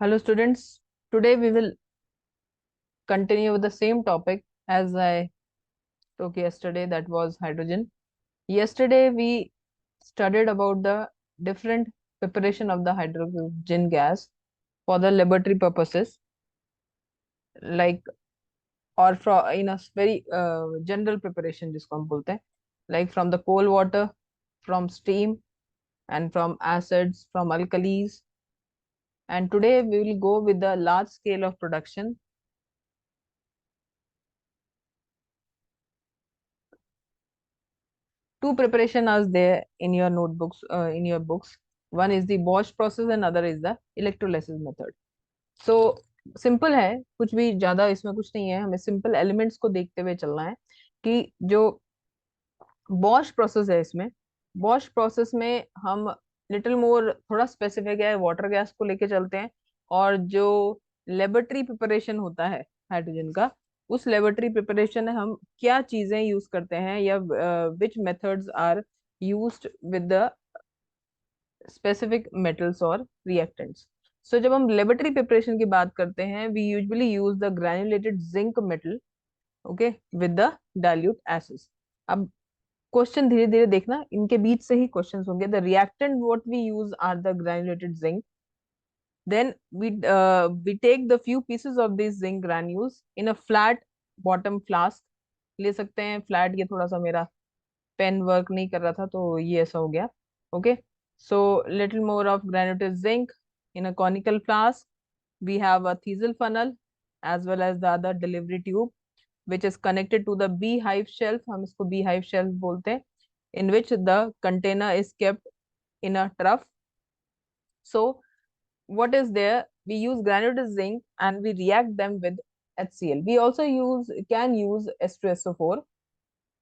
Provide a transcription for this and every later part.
Hello students, today we will continue with the same topic as I took yesterday, that was hydrogen. Yesterday we studied about the different preparation of the hydrogen gas for the laboratory purposes, like or from in a very general preparation जिसको हम बोलते हैं, like from the coal water, from steam, and from acids, from alkalis. And today we will go with the large scale of production. Two preparation are there in your notebooks, in your books. One is the Bosch process and other is the electrolysis method. So simple है, कुछ भी ज्यादा इसमें कुछ नहीं है, हमें simple elements को देखते हुए चलना है कि जो बॉश प्रोसेस है, इसमें बॉश प्रोसेस में हम लिटिल मोर थोड़ा स्पेसिफिक है, वाटर गैस को लेके चलते हैं। और जो लेबोरेटरी प्रिपरेशन होता है हाइड्रोजन का, उस लेबोरेटरी प्रिपरेशन में हम क्या चीजें यूज करते हैं या which methods are used with the specific metals और रिएक्टेंट्स। सो जब हम लेबोरेटरी प्रिपरेशन की बात करते हैं, we usually use the granulated zinc metal, okay, with the dilute acids. अब क्वेश्चन धीरे धीरे देखना, इनके बीच से ही क्वेश्चंस होंगे। The reactant what we use are the granulated zinc, then we take the few pieces of these zinc granules in a flat bottom flask। ले सकते हैं फ्लैट, ये थोड़ा सा मेरा पेन वर्क नहीं कर रहा था तो ये ऐसा हो गया। Okay, so little more of granulated zinc in a conical flask। We have a Thiesel funnel as well as the other delivery tube which is connected to the beehive shelf, हम इसको beehive shelf बोलते हैं, in which the container is kept in a trough। So what is there, we use granulated zinc and we react them with HCl। We also can use H2SO4।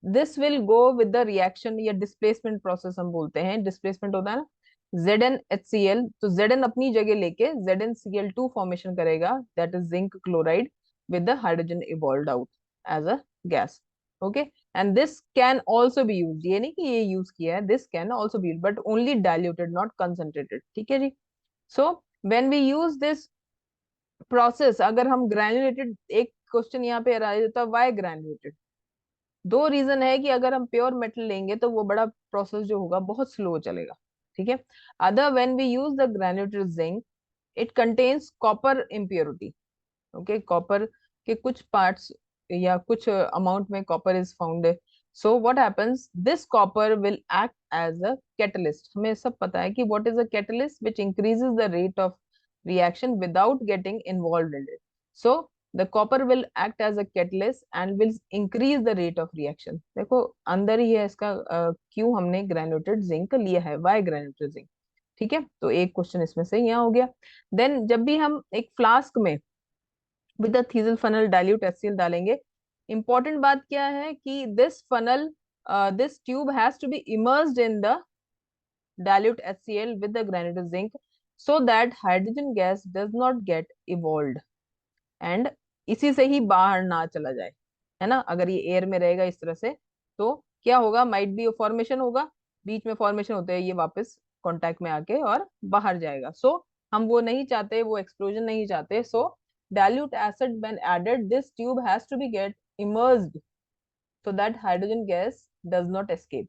This will go with the reaction या displacement process हम बोलते हैं, displacement होता है ना, ZnHCl। तो Zn अपनी जगह लेके ZnCl2 formation करेगा, that is zinc chloride, with the hydrogen evolved out as a gas। Okay, and this can also be used, ये नहीं कि ये use किया है, this can also be used but only diluted, not concentrated। ठीक है जी। So when we use this process, अगर हम ग्रैन्युलेटेड, एक क्वेश्चन यहाँ पे आ जाता है, वाई ग्रैन्युलेटेड। दो रीजन है कि अगर हम प्योर मेटल लेंगे तो वो बड़ा प्रोसेस जो होगा बहुत स्लो चलेगा। ठीक है, other when we use the granulated zinc, it contains copper impurity. Okay, copper के कुछ पार्ट्स या कुछ अमाउंट में copper is found. So what happens, this copper will act as a catalyst. हमें सब पता है कि what is a catalyst, which increases the rate of reaction without getting involved in it. So the copper will act as a catalyst and will increase the rate of reaction। देखो अंदर ही है इसका, क्यों हमने ग्रेनुलेटेड जिंक लिया है, Y granulated zinc. ठीक है, तो एक क्वेश्चन इसमें से यहाँ हो गया। देन जब भी हम एक फ्लास्क में with the thistle funnel dilute HCl डालेंगे, इंपॉर्टेंट बात क्या है कि this funnel, this tube has to be immersed in the dilute HCl with the granulated zinc so that hydrogen gas does not get evolved and इसी से ही बाहर ना चला जाए, है ना। अगर ये एयर में रहेगा इस तरह से तो क्या होगा, माइट बी फॉर्मेशन होगा, बीच में फॉर्मेशन होते हैं, ये वापस कांटेक्ट में आके और बाहर जाएगा। सो हम वो नहीं चाहते, वो एक्सप्लोजन नहीं चाहते। सो dilute acid when added, this tube has to be get immersed so that hydrogen gas does not escape।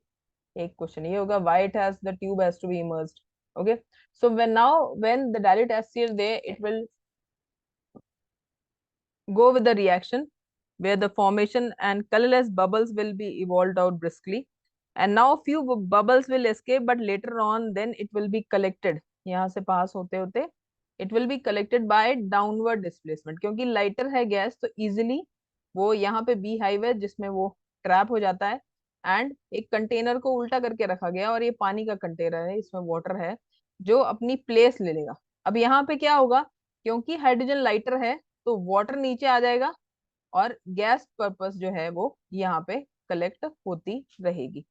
एक क्वेश्चन ये होगा, why it has, the tube has to be immersed। Okay, so when the dilute HCl there, it will go with the reaction where the formation and colorless bubbles will be evolved out briskly, and now few bubbles will escape but later on then it will be collected। यहाँ से पास होते होते it will be collected by downward displacement, क्योंकि lighter है gas तो easily वो यहाँ पे बी हाइव है जिसमें वो ट्रैप हो जाता है। एंड एक कंटेनर को उल्टा करके रखा गया और ये पानी का कंटेनर है, इसमें वाटर है जो अपनी प्लेस ले लेगा। अब यहाँ पे क्या होगा, क्योंकि हाइड्रोजन लाइटर है तो वाटर नीचे आ जाएगा और गैस पर्पस जो है वो यहाँ पे कलेक्ट होती रहेगी।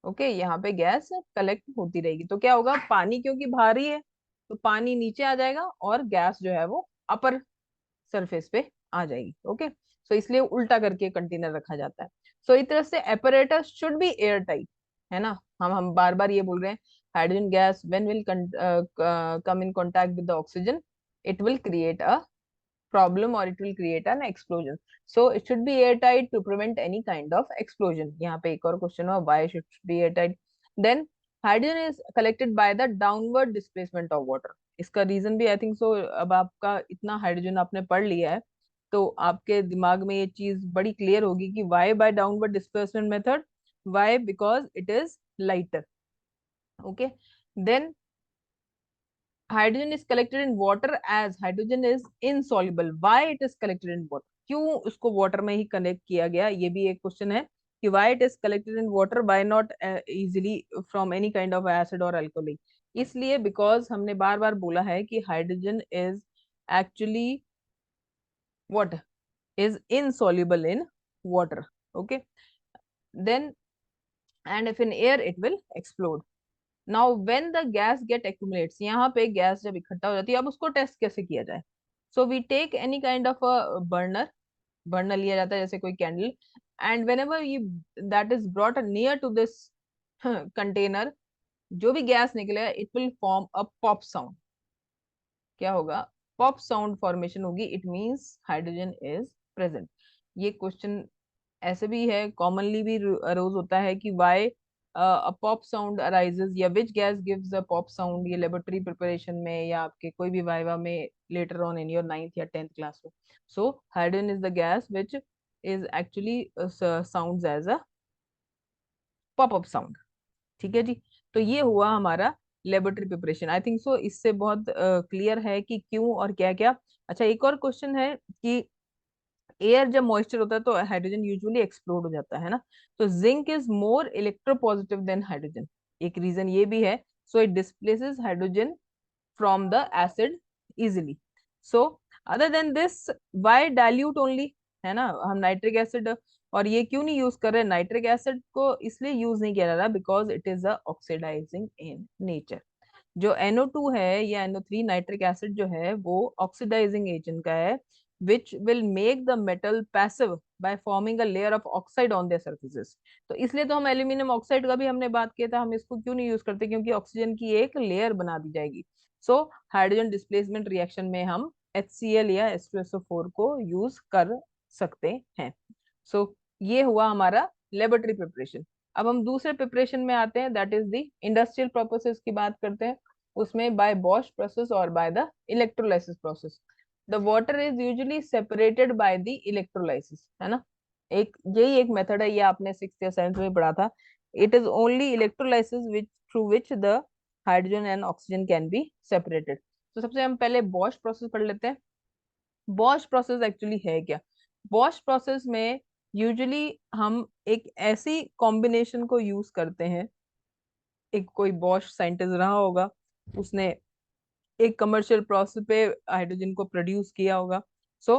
ओके, यहाँ पे गैस कलेक्ट होती रहेगी तो क्या होगा, पानी क्योंकि भारी है तो पानी नीचे आ जाएगा और गैस जो है वो अपर सरफेस पे आ जाएगी। ओके, सो इसलिए उल्टा करके कंटेनर रखा जाता है। सो इस तरह से apparatus should be air tight, है ना। हम बार बार ये बोल रहे हैं, hydrogen gas when will come in contact with the oxygen, it will create a problem or it will create an explosion. So it should be airtight to prevent any kind of explosion. यहाँ पे एक और question हुआ, why should be airtight? Then hydrogen is collected by the downward displacement of water. इसका reason भी आई think सो, अब आपका इतना हाइड्रोजन आपने पढ़ लिया है तो आपके दिमाग में ये चीज बड़ी क्लियर होगी कि why by downward displacement method? Why? Because it is lighter. Okay. Then hydrogen is collected in water as hydrogen is insoluble. Why it is collected in water? क्यों उसको वाटर में ही कनेक्ट किया गया, ये भी एक क्वेश्चन है कि why it is collected in water, why not easily from any kind of acid or alkali? इसलिए because हमने बार बार बोला है कि hydrogen is actually what is insoluble in water. Okay. Then and if in air it will explode. Now when the gas get accumulates, यहाँ पे gas जब इकट्ठा हो जाती है, अब उसको टेस्ट कैसे किया जाए? So we take any kind of a burner, burner लिया जाता है जैसे कोई candle, and whenever you that is brought near to this container, जो भी गैस निकलेगा it will form a pop sound. क्या होगा? पॉप साउंड फॉर्मेशन होगी. It means hydrogen is present. ये क्वेश्चन ऐसे भी है, कॉमनली भी अरोज होता है कि why a pop sound arises या which gas gives a pop sound. ये लेबोरेटरी प्रिपरेशन में या आपके कोई भी वाइवा में later on in your 9th या 10th क्लास में. So hydrogen is the gas which is actually sounds as a pop up sound. ठीक है जी. तो ये हुआ हमारा laboratory preparation. I think so इससे बहुत क्लियर है कि क्यों और क्या क्या. अच्छा, एक और क्वेश्चन है कि एयर जब मॉइस्चर होता है तो हाइड्रोजन यूजुअली एक्सप्लोड हो जाता है ना. तो zinc is more electropositive than hydrogen. एक रीजन ये भी है. So it displaces hydrogen from the acid easily. So other than this, why dilute only, है ना, हम नाइट्रिक एसिड और ये क्यों नहीं यूज कर रहे? नाइट्रिक एसिड को इसलिए यूज नहीं किया जा रहा because it is a oxidizing in nature. जो NO2 है या NO3 नाइट्रिक एसिड जो है वो ऑक्सीडाइजिंग एजेंट का है, which will make the metal passive by forming a layer of oxide on their surfaces. तो इसलिए तो हम एल्यूमिनियम ऑक्साइड का भी हमने बात किया था, हम इसको क्यों नहीं यूज करते? क्योंकि ऑक्सीजन की एक लेयर बना दी जाएगी. सो हाइड्रोजन डिस्प्लेसमेंट रिएक्शन में हम HCl या H2SO4 को यूज कर सकते हैं. सो ये हुआ हमारा लेबोरेटरी प्रिपरेशन. अब हम दूसरे प्रिपरेशन में आते हैं, that is the industrial process की बात करते हैं. उसमें बाय बॉश प्रोसेस और by the electrolysis process. The water is usually separated by the electrolysis, है ना. एक यही एक मेथड है, ये आपने 6th या 7th में पढ़ा था. It is only electrolysis which through which the hydrogen and oxygen can be separated. तो सबसे हम पहले बॉश प्रोसेस पढ़ लेते हैं. बॉश प्रोसेस एक्चुअली है क्या? बॉश प्रोसेस में यूजुअली हम एक ऐसी कॉम्बिनेशन को यूज करते हैं. एक कोई बॉश साइंटिस्ट रहा होगा, उसने एक कमर्शियल प्रोसेस पे हाइड्रोजन को प्रोड्यूस किया होगा. So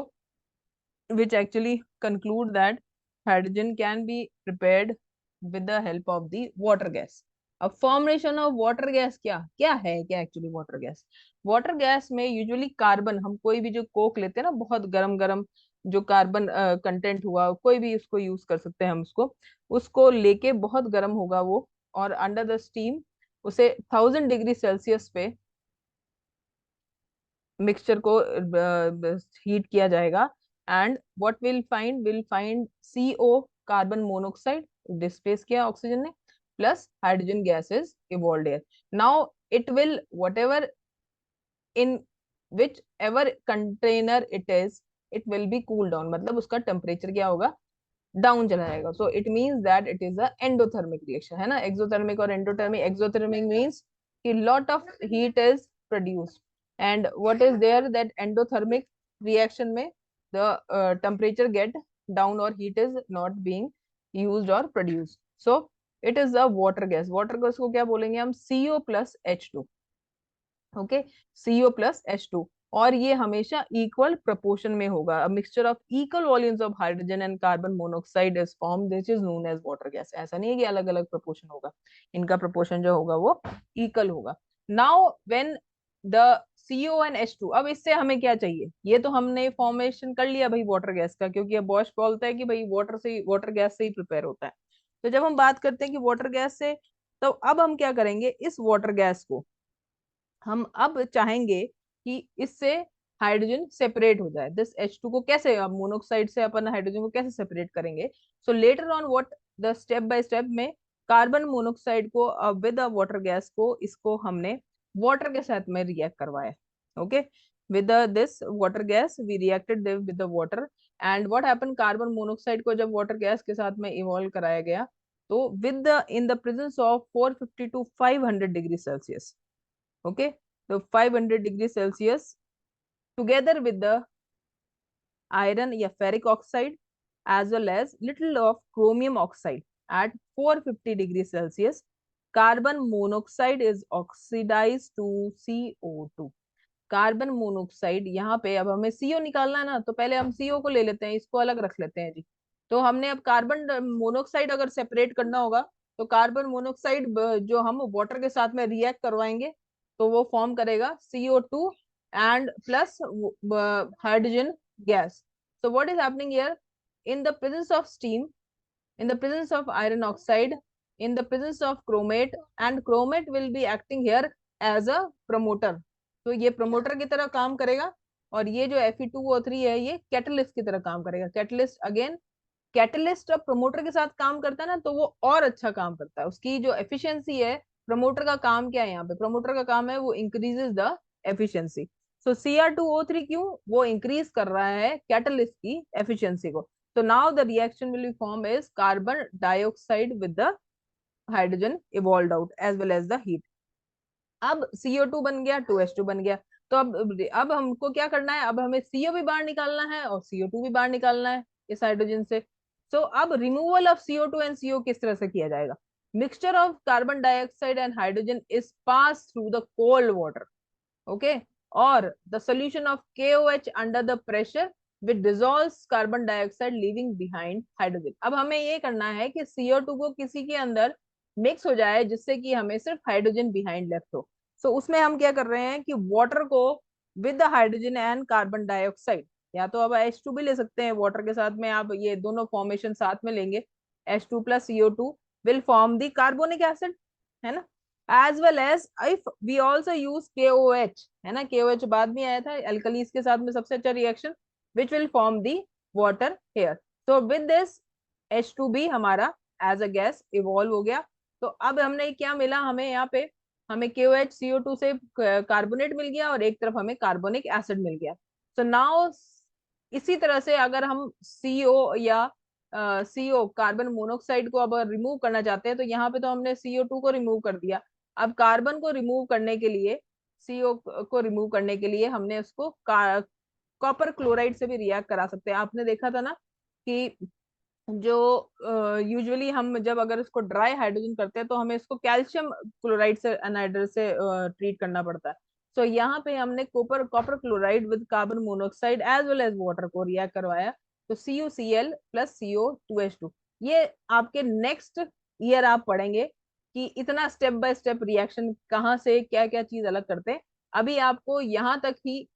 which actually conclude that hydrogen can be prepared with the help of the water gas. अब फॉर्मेशन ऑफ वाटर गैस क्या क्या है? क्या actually water gas? Water gas में यूजुअली कार्बन, हम कोई भी जो कोक लेते हैं ना, बहुत गरम गरम जो कार्बन कंटेंट हुआ, कोई भी उसको यूज कर सकते हैं हम उसको. उसको लेके बहुत गर्म होगा वो, और अंडर द स्टीम उसे 1000 डिग्री सेल्सियस पे मिक्सचर को हीट किया जाएगा. And what will find CO, carbon monoxide displace किया ऑक्सीजन ने, plus hydrogen gas is evolved air. Now it will what ever in which ever container it is, it will be cool down. मतलब उसका temperature क्या होगा? Down चला जाएगा. So it means that it is a endothermic reaction, है ना. Exothermic और endothermic. Exothermic means कि lot of heat is produced, and what is there that endothermic reaction में द टेम्परेचर गेट डाउन और heat is not being used और produced. So it is a water gas. Water gas को क्या बोलेंगे हम? CO+H2. Okay, CO+H2. और ये हमेशा इक्वल प्रोपोर्शन में होगा. A mixture of equal volumes of hydrogen and carbon monoxide is form, this is known as water gas. ऐसा नहीं है कि अलग अलग प्रोपोर्शन होगा, इनका प्रोपोर्शन जो होगा वो इक्वल होगा. Now when the CO and H2, अब इससे हमें क्या चाहिए? ये तो हमने फॉर्मेशन कर लिया भाई वाटर गैस का, क्योंकि अब बॉश बोलता है कि भाई वाटर से, वाटर गैस से ही प्रिपेयर होता है. तो जब हम बात करते हैं कि वाटर गैस से, तो अब हम क्या करेंगे? इस वाटर गैस को हम अब चाहेंगे कि इससे हाइड्रोजन सेपरेट हो जाए। दिस H2 को कैसे, अब मोनोऑक्साइड से अपन हाइड्रोजन को कैसे सेपरेट करेंगे? So later on what the step by step में कार्बन मोनोऑक्साइड को विद द वाटर गैस को, इसको हमने वाटर के साथ में रिएक्ट करवाया। Okay, with this water gas we reacted with the water, and what happen, carbon monoxide को जब वाटर गैस के साथ में इवॉल्व कराया गया, तो with the in the presence of 450 to 500 degree Celsius, okay, तो 500 degree Celsius together with the iron या ferric oxide as well as little of chromium oxide at 450 degrees Celsius, carbon monoxide is oxidized to CO2। Carbon monoxide, यहाँ पे अब हमें CO निकालना है ना, तो पहले हम CO को ले लेते हैं, इसको अलग रख लेते हैं जी। तो हमने अब कार्बन मोनोऑक्साइड अगर सेपरेट करना होगा, तो कार्बन मोनोऑक्साइड जो हम वाटर के साथ में रिएक्ट करवाएंगे, तो वो फॉर्म करेगा CO2 and plus hydrogen gas. So what is happening here? In the presence of steam, in the presence of iron oxide, in the presence of chromate, and chromate will be acting here as a promoter। तो ये promoter की तरह काम करेगा, और ये जो Fe2O3 है ये कैटलिस्ट की तरह काम करेगा। कैटलिस्ट अगेन, कैटलिस्ट अब प्रमोटर के साथ काम करता है ना, तो वो और अच्छा काम करता है, उसकी जो एफिशिएंसी है। प्रमोटर का काम क्या है यहाँ पे? प्रमोटर का काम है वो increases the efficiency. So Cr2O3 क्यों वो इंक्रीज कर रहा है कैटलिस्ट की एफिशिएंसी को? तो now the reaction will be form is carbon dioxide with the hydrogen evolve out as well as the heat. अब CO2 बन गया, 2H2 बन गया। तो अब हमको क्या करना है? अब हमें CO भी बाहर निकालना है और CO2 भी बाहर निकालना है इस हाइड्रोजन से। सो अब removal of CO2 and CO किस तरह से किया जाएगा? Mixture of carbon dioxide and hydrogen is pass through the cold water, okay, और the solution of KOH under the pressure which dissolves carbon dioxide leaving behind hydrogen. अब हमें ये करना है कि CO2 को किसी के अंदर मिक्स हो जाए जिससे कि हमें सिर्फ हाइड्रोजन बिहाइंड लेफ्ट हो। सो उसमें हम क्या कर रहे हैं कि वाटर को with the hydrogen and carbon dioxide, या तो अब H2 भी ले सकते हैं वाटर के साथ में, आप ये दोनों फॉर्मेशन साथ में लेंगे, H2 plus CO2 will form the carbonic acid, है ना? As well as if we also use KOH, है ना, KOH बाद में आया था एल्कलीज के साथ में सबसे अच्छा reaction, which will form the water hair. तो विद दिस H2 भी हमारा एज अ गैस इवॉल्व हो गया। तो अब हमने क्या मिला हमें यहाँ पे? हमें KOH CO2 से कार्बोनेट मिल गया और एक तरफ हमें कार्बोनिक एसिड मिल गया। सो नाउ इसी तरह से अगर हम CO या CO कार्बन मोनोऑक्साइड को अब रिमूव करना चाहते हैं, तो यहाँ पे तो हमने CO2 को रिमूव कर दिया। अब कार्बन को रिमूव करने के लिए, CO को रिमूव करने के लिए हमने उसको कॉपर क्लोराइड से भी रिएक्ट करा सकते हैं। आपने देखा था ना कि जो यूजुअली हम जब अगर इसको ड्राई हाइड्रोजन करते हैं, तो हमें इसको कैल्शियम क्लोराइड से एनहाइड्रस से ट्रीट करना पड़ता है। तो यहाँ पे हमने copper copper chloride with carbon monoxide as well as water को रिएक्ट करवाया, तो CuCl प्लस CO2H2। ये आपके नेक्स्ट ईयर आप पढ़ेंगे कि इतना स्टेप बाय स्टेप रिएक्शन कहाँ से क्या क्या चीज अलग करते हैं। अभी आपको यहाँ तक ही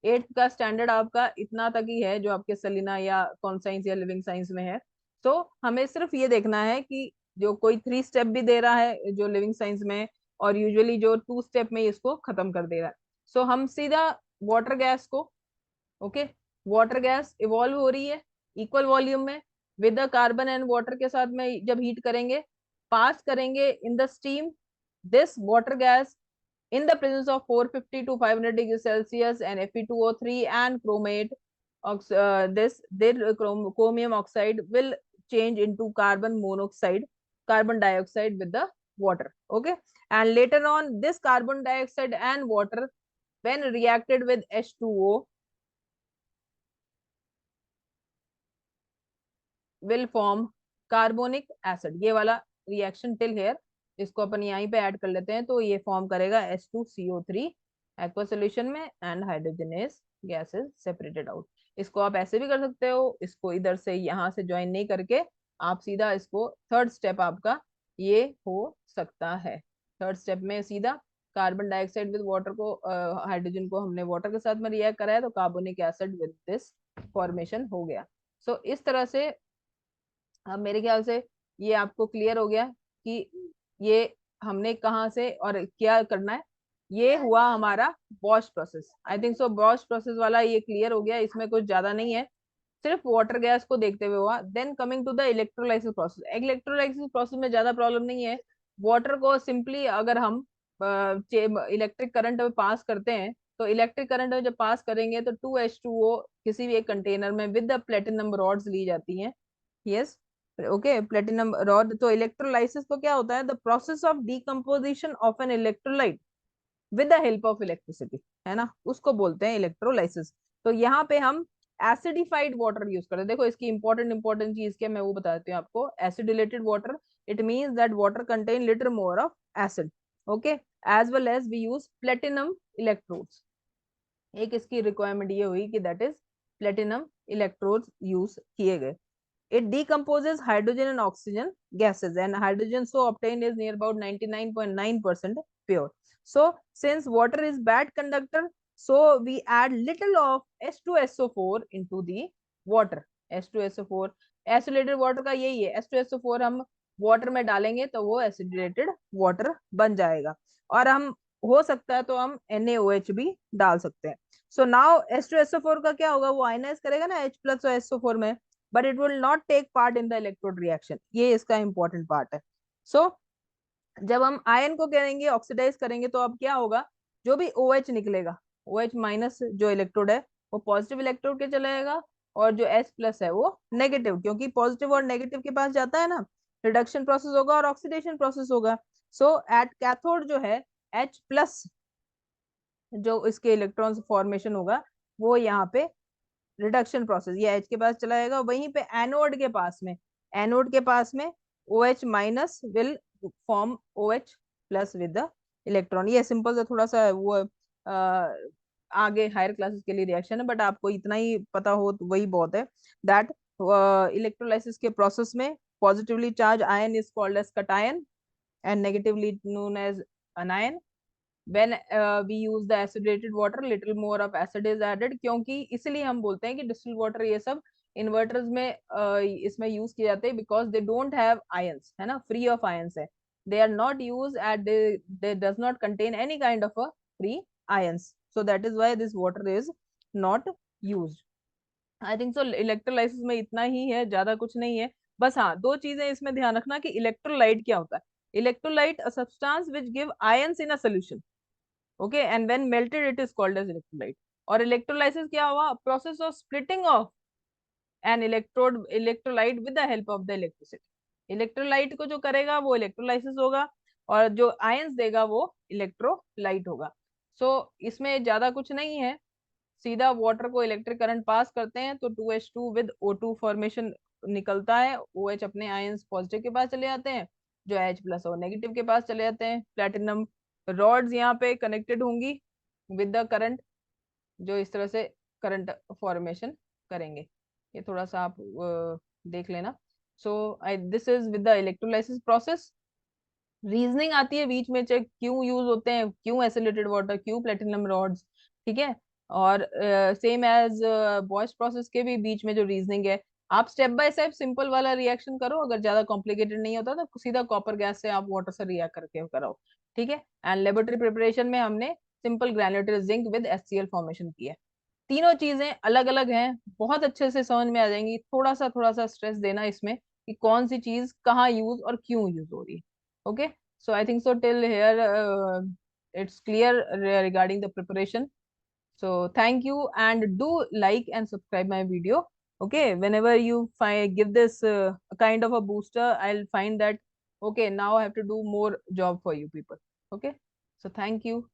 8th का स्टैंडर्ड आपका इतना तक ही है जो आपके सेलिना या कौन साइंस या लिविंग साइंस में है। तो हमें सिर्फ ये देखना है कि जो कोई 3 स्टेप भी दे रहा है जो लिविंग साइंस में है, और यूजुअली जो 2 स्टेप में इसको खत्म कर दे रहा है। सो हम सीधा वाटर गैस को, ओके, वाटर गैस इवॉल्व हो रही है इक्वल वॉल्यूम में with the carbon and water के साथ में, जब हीट करेंगे पास करेंगे in the steam this water gas in the presence of 450 to 500 degrees Celsius and Fe2O3 and chromate, chromium oxide will change into carbon monoxide, carbon dioxide with the water. Okay, and later on this carbon dioxide and water when reacted with H2O will form carbonic acid। ये वाला reaction till here इसको अपन यहीं पे add कर लेते हैं, तो ये फॉर्म करेगा H2CO3 एक्वा सोल्यूशन में, and hydrogen is gas is separated out. इसको आप ऐसे भी कर सकते हो, इसको इधर से यहाँ से ज्वाइन नहीं करके आप सीधा इसको थर्ड स्टेप आपका ये हो सकता है। थर्ड स्टेप में सीधा कार्बन डाइऑक्साइड विद वाटर को, हाइड्रोजन को हमने वाटर के साथ में रिएक्ट कराया, तो carbonic acid with this formation हो गया। सो इस तरह से अब मेरे ख्याल से ये आपको क्लियर हो गया कि ये हमने कहाँ से और क्या करना है। ये हुआ हमारा बॉश प्रोसेस। आई थिंक सो बॉश प्रोसेस वाला ये क्लियर हो गया, इसमें कुछ ज्यादा नहीं है, सिर्फ वाटर गैस को देखते हुए हुआ। Then coming to the electrolysis process, electrolysis process में ज्यादा प्रॉब्लम नहीं है। वाटर को सिंपली अगर हम इलेक्ट्रिक करंट में पास करते हैं, तो इलेक्ट्रिक करंट में जब पास करेंगे तो 2H2O किसी भी एक कंटेनर में विद द प्लेटिनम रॉड्स ली जाती हैं। Yes, okay, platinum rod. तो इलेक्ट्रोलाइसिस तो क्या होता है, the process of decomposition of an electrolyte with the help of electricity, है ना, उसको बोलते हैं इलेक्ट्रोलाइसिस। तो यहाँ पे हम एसिडिफाइड वाटर यूज करते हैं। देखो इसकी इंपॉर्टेंट चीज क्या मैं वो बताती हूँ आपको। Acidulated water, it means that water contain little more of acid, okay. As well as we use platinum electrodes. एक इसकी रिक्वायरमेंट ये हुई कि that is platinum electrodes use किए गए। It decomposes hydrogen and oxygen gases, and hydrogen so obtained is near about 99.9% pure. So since water is bad conductor, so we add little of H2SO4 into the water. H2SO4 acidated water का यही है, H2SO4 हम water में डालेंगे तो वो एसिडेटेड water बन जाएगा। और हम हो सकता है तो हम NaOH भी डाल सकते हैं। सो नाउ H2SO4 का क्या होगा, वो आयनाइज करेगा ना H प्लस और SO4 में, but it will not take part in the electrode reaction. ये इसका इंपॉर्टेंट पार्ट है। सो जब हम आयन को करेंगे ऑक्सीडाइज करेंगे तो अब क्या होगा, जो भी OH निकलेगा, OH माइनस जो इलेक्ट्रोड है वो पॉजिटिव इलेक्ट्रोड के चला जाएगा, और जो H प्लस है वो नेगेटिव, क्योंकि पॉजिटिव और नेगेटिव के पास जाता है ना, रिडक्शन प्रोसेस होगा और ऑक्सीडेशन प्रोसेस होगा। सो एट कैथोड जो है H प्लस जो इसके इलेक्ट्रॉन फॉर्मेशन होगा वो यहाँ पे रिडक्शन प्रोसेस, ये H के पास चला जाएगा। वहीं पे एनोड के पास में OH minus will form OH plus with the electron. ये सिंपल सा थोड़ा सा वो आगे हायर क्लासेस के लिए रिएक्शन है, बट आपको इतना ही पता हो तो वही बहुत है। दैट इलेक्ट्रोलाइसिस के प्रोसेस में positively charge ion is called as cation and negatively known as anion। when we use the acidated water, little more of acid is added, क्योंकि इसलिए हम बोलते हैं कि distilled water ये सब इन्वर्टर्स में इसमें यूज किए जाते हैं, because they don't have ions, है ना, फ्री ऑफ आयंस है। They are not use at they does not contain any kind of a free ions, so that is why this water is not used. I think so electrolysis में इतना ही है, ज्यादा कुछ नहीं है। बस हाँ, दो चीजें इसमें ध्यान रखना कि इलेक्ट्रोलाइट क्या होता है। Electrolyte a substance which give ions in a solution, okay, and when melted it is called as electrolyte. और इलेक्ट्रोलाइसिस क्या हुआ, process of splitting of an electrolyte with the help of the electricity. Electrolyte को जो करेगा वो electrolysis होगा, और जो आयंस देगा वो इलेक्ट्रोलाइट होगा। सो इसमें ज्यादा कुछ नहीं है, सीधा वाटर को इलेक्ट्रिक करंट पास करते हैं तो 2H2 विद O2 फॉर्मेशन निकलता है। OH अपने आयंस पॉजिटिव के पास चले जाते हैं, जो H प्लस और नेगेटिव के पास चले जाते हैं। प्लेटिनम रॉड्स यहाँ पे कनेक्टेड होंगी विद द करंट, जो इस तरह से करंट फॉर्मेशन करेंगे। ये थोड़ा सा आप देख लेना। So I this is with the electrolysis process. Reasoning आती है बीच में, चेक क्यों यूज होते हैं, क्यों एसिलेटेड वाटर, क्यों प्लेटिनम रॉड्स, ठीक है। और सेम एज बॉयज प्रोसेस के भी बीच में जो रीजनिंग है, आप स्टेप बाय स्टेप सिंपल वाला रिएक्शन करो, अगर ज्यादा कॉम्प्लिकेटेड नहीं होता तो सीधा कॉपर गैस से आप वाटर से रिएक्ट करके कराओ, ठीक है। एंड लेबोरेटरी प्रिपरेशन में हमने simple granulated zinc with HCl formation किया। तीनों चीजें अलग अलग हैं, बहुत अच्छे से समझ में आ जाएंगी। थोड़ा सा स्ट्रेस देना इसमें कि कौन सी चीज कहाँ यूज और क्यों यूज हो रही है, okay. So I think so till here it's clear regarding the preparation. So thank you, and do like and subscribe my video. Okay, whenever you find give this a kind of a booster, I'll find that okay, now I have to do more job for you people. Okay, so thank you.